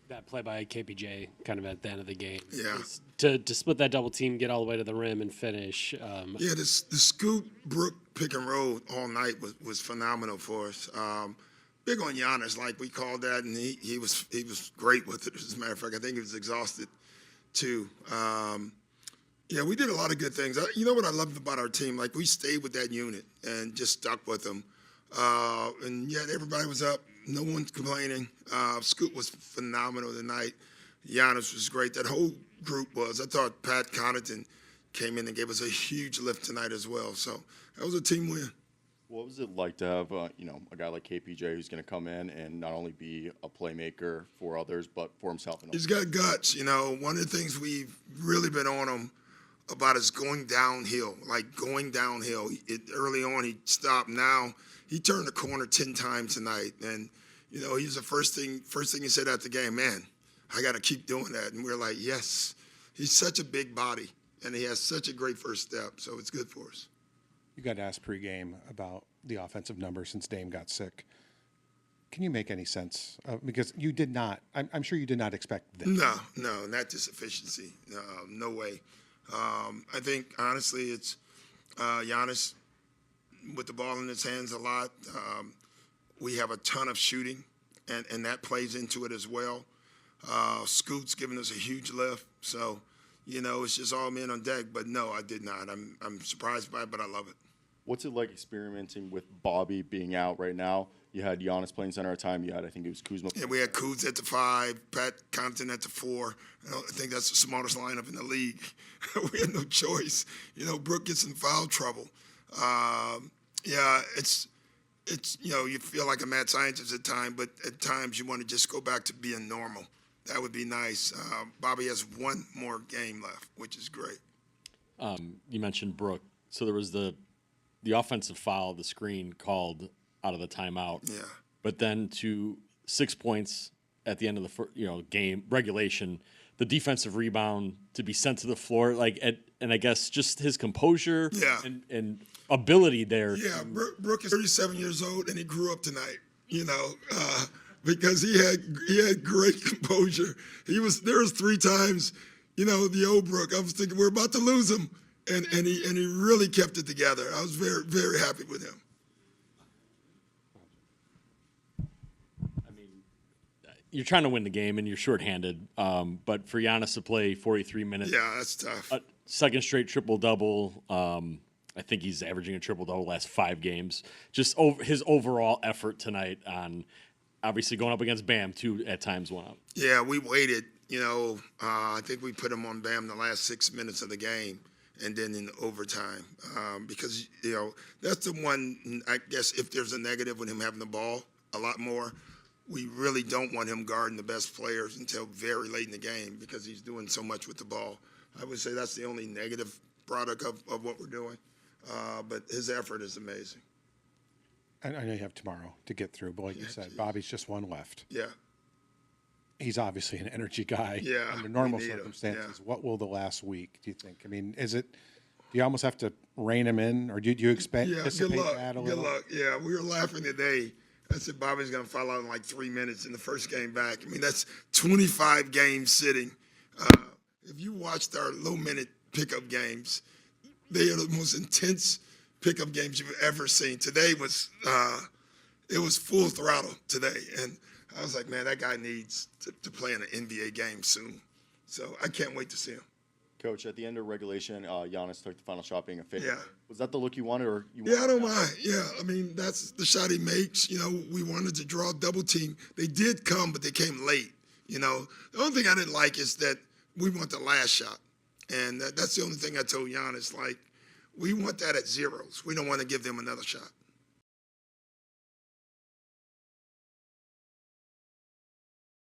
That play by KPJ kind of at the end of the game. Yeah. To split that double team, get all the way to the rim and finish. Yeah, the Scoot Brook pick and roll all night was phenomenal for us. Big on Giannis, like we called that, and he was great with it. As a matter of fact, I think he was exhausted too. Yeah, we did a lot of good things. You know what I loved about our team? Like we stayed with that unit and just stuck with them. And yet everybody was up. No one's complaining. Scoot was phenomenal tonight. Giannis was great. That whole group was. I thought Pat Connaughton came in and gave us a huge lift tonight as well. So that was a team win. What was it like to have, a guy like KPJ who's going to come in and not only be a playmaker for others, but for himself? He's got guts. One of the things we've really been on him about is going downhill, early on, he stopped. Now he turned the corner 10 times tonight. And, he's the first thing he said after the game, man, I got to keep doing that. And we're like, yes, he's such a big body, and he has such a great first step. So it's good for us. You got asked pregame about the offensive numbers since Dame got sick. Can you make any sense? Because you did not. I'm sure you did not expect this. No, not this efficiency. No way. I think honestly, it's Giannis with the ball in his hands a lot. We have a ton of shooting, and that plays into it as well. Scoot's giving us a huge lift, so it's just all men on deck. But no, I did not. I'm surprised by it, but I love it. What's it like experimenting with Bobby being out right now? You had Giannis playing center at a time. You had, I think it was Kuzma. Yeah, we had Kuz at the 5, Pat Connaughton at the 4. I think that's the smartest lineup in the league. We had no choice. Brook gets in foul trouble. Yeah, it's you feel like a mad scientist at times, but at times you want to just go back to being normal. That would be nice. Bobby has one more game left, which is great. You mentioned Brook. So there was the offensive foul, the screen called out of the timeout. Yeah. But then to 6 points at the end of the game regulation, the defensive rebound to be sent to the floor, and I guess just his composure and ability there. Yeah, Brook is 37 years old and he grew up tonight. Because he had great composure. There was 3 times, the old Brook. I was thinking we're about to lose him, and he really kept it together. I was very, very happy with him. You're trying to win the game and you're shorthanded, but for Giannis to play 43 minutes, that's tough. Second straight triple-double. I think he's averaging a triple-double the last 5 games. Just his overall effort tonight on obviously going up against Bam, too, at times went up. Yeah, we waited. I think we put him on Bam the last 6 minutes of the game and then in overtime because, that's the one, I guess, if there's a negative with him having the ball a lot more, we really don't want him guarding the best players until very late in the game because he's doing so much with the ball. I would say that's the only negative product of what we're doing. But his effort is amazing. I know you have tomorrow to get through, but like you said, Bobby's just one left. Yeah. He's obviously an energy guy. Yeah. Under normal circumstances, what will the last week, do you think? I mean, do you almost have to rein him in, or do you anticipate that a little? Good luck. Yeah, we were laughing today. I said Bobby's going to fall out in like 3 minutes in the first game back. I mean, that's 25 games sitting. If you watched our low-minute pickup games, they are the most intense pickup games you've ever seen. Today was it was full throttle today, and I was like, man, that guy needs to play in an NBA game soon. So I can't wait to see him. Coach, at the end of regulation, Giannis took the final shot being a favorite. Yeah. Was that the look you wanted, or I don't mind. Yeah, I mean that's the shot he makes. We wanted to draw double team. They did come, but they came late. The only thing I didn't like is that we want the last shot, and that's the only thing I told Giannis. Like, we want that at zeros. We don't want to give them another shot.